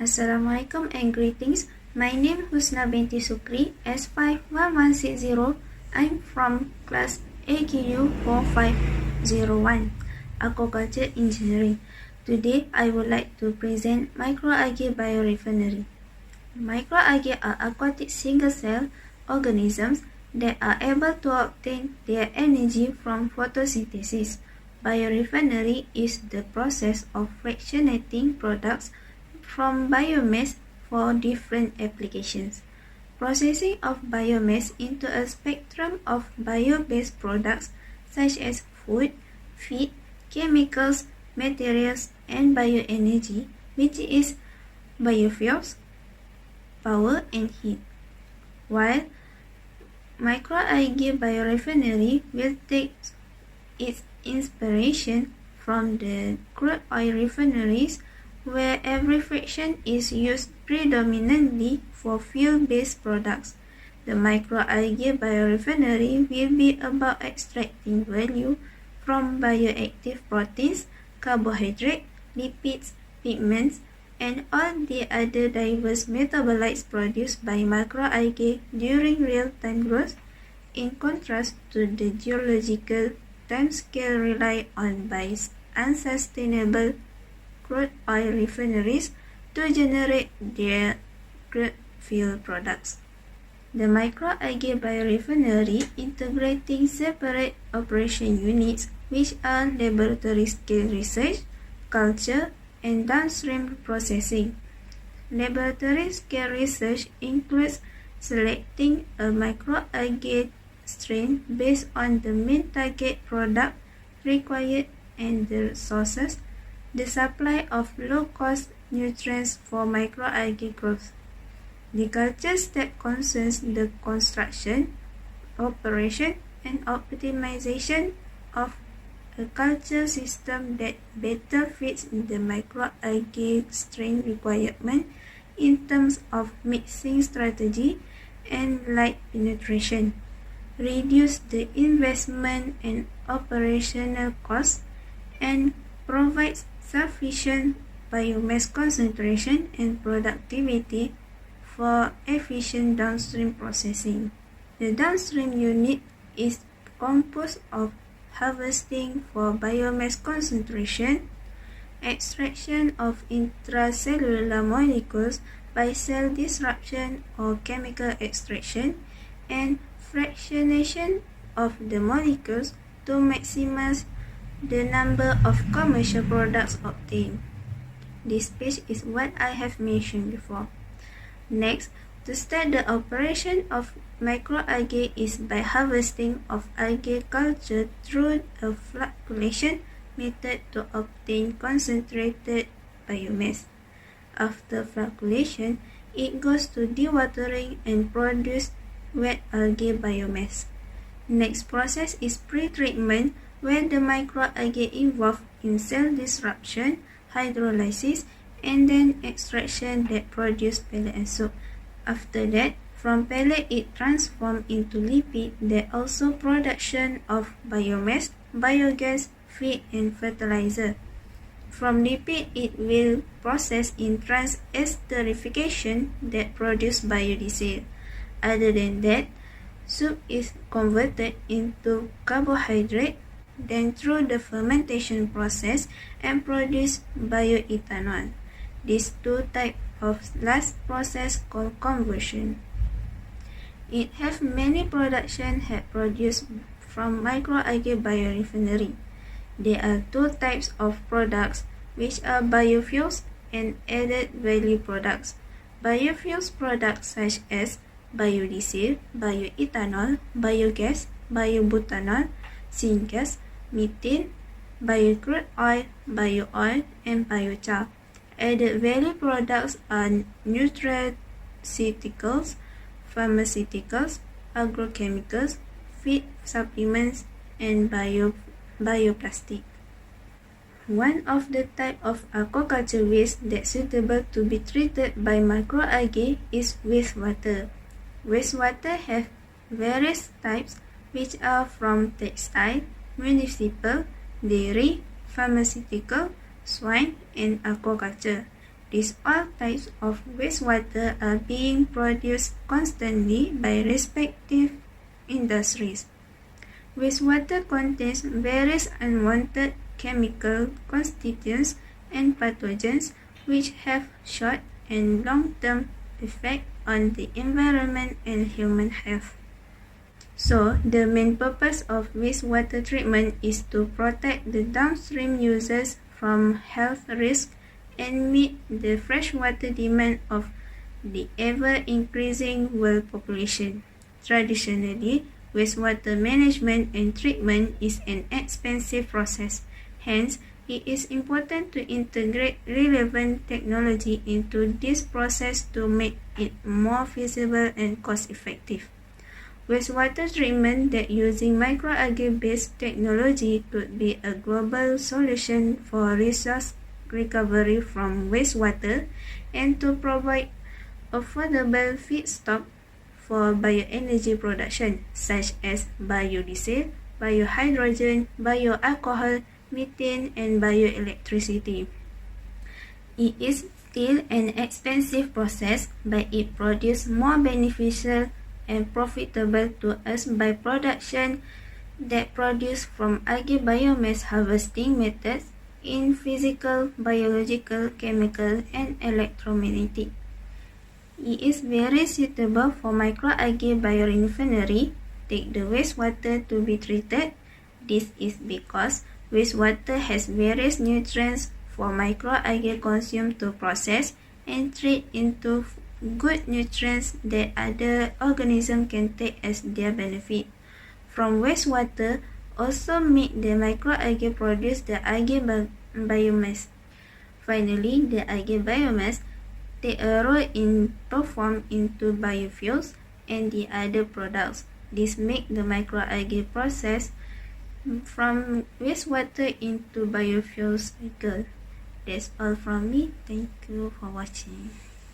Assalamualaikum and greetings. My name Husna binti Sukri, S51160. I'm from class AQU 4501, Aquaculture Engineering. Today, I would like to present microalgae biorefinery. Microalgae are aquatic single-cell organisms that are able to obtain their energy from photosynthesis. Biorefinery is the process of fractionating products from biomass for different applications. Processing of biomass into a spectrum of bio-based products such as food, feed, chemicals, materials, and bioenergy, which is biofuels, power, and heat. While microalgae biorefinery will take its inspiration from the crude oil refineries, where every fraction is used predominantly for fuel-based products. The microalgae biorefinery will be about extracting value from bioactive proteins, carbohydrates, lipids, pigments, and all the other diverse metabolites produced by microalgae during real-time growth, in contrast to the geological timescale relied on by unsustainable crude oil refineries to generate their crude fuel products. The microalgae biorefinery integrating separate operation units which are laboratory scale research, culture, and downstream processing. Laboratory scale research includes selecting a microalgae strain based on the main target product required and the resources, the supply of low-cost nutrients for microalgae growth. The culture step concerns the construction, operation, and optimization of a culture system that better fits the microalgae strain requirement in terms of mixing strategy and light penetration, reduce the investment and operational costs, and provides sufficient biomass concentration and productivity for efficient downstream processing. The downstream unit is composed of harvesting for biomass concentration, extraction of intracellular molecules by cell disruption or chemical extraction, and fractionation of the molecules to maximize the number of commercial products obtained. This page is what I have mentioned before. Next, to start the operation of microalgae is by harvesting of algae culture through a flocculation method to obtain concentrated biomass. After flocculation, it goes to dewatering and produce wet algae biomass. Next process is pre-treatment, where the microalgae involved in cell disruption, hydrolysis, and then extraction that produce pellet and soap. After that, from pellet it transformed into lipid that also production of biomass, biogas, feed, and fertilizer. From lipid it will process in trans-esterification that produce biodiesel. Other than that, soup is converted into carbohydrate, then through the fermentation process and produce bioethanol. These two types of last process called conversion. It have many production had produced from microalgae biorefinery. There are two types of products which are biofuels and added value products. Biofuels products such as biodiesel, bioethanol, biogas, biobutanol, syngas, methane, biocrude oil, bio-oil, and biochar. Added value products are nutraceuticals, pharmaceuticals, agrochemicals, feed supplements, and bioplastic. One of the type of aquaculture waste that's suitable to be treated by microalgae is wastewater. Wastewater have various types which are from textile, municipal, dairy, pharmaceutical, swine, and aquaculture. These all types of wastewater are being produced constantly by respective industries. Wastewater contains various unwanted chemical constituents and pathogens which have short and long-term effect on the environment and human health. So, the main purpose of wastewater treatment is to protect the downstream users from health risks and meet the freshwater demand of the ever-increasing world population. Traditionally, wastewater management and treatment is an expensive process. Hence, it is important to integrate relevant technology into this process to make it more feasible and cost-effective. Wastewater treatment that using microalgae-based technology could be a global solution for resource recovery from wastewater and to provide affordable feedstock for bioenergy production such as biodiesel, biohydrogen, bioalcohol, methane, and bioelectricity. It is still an expensive process, but it produces more beneficial and profitable to us by production that produce from algae biomass harvesting methods in physical, biological, chemical, and electromagnetic. It is very suitable for microalgae biorefinery. Take the wastewater to be treated. This is because wastewater has various nutrients for microalgae consume to process and treat into good nutrients that other organisms can take as their benefit. From wastewater also make the microalgae produce the algae biomass. Finally, the algae biomass take a role in transform into biofuels and the other products. This make the microalgae process from wastewater into biofuels cycle. That's all from me. Thank you for watching.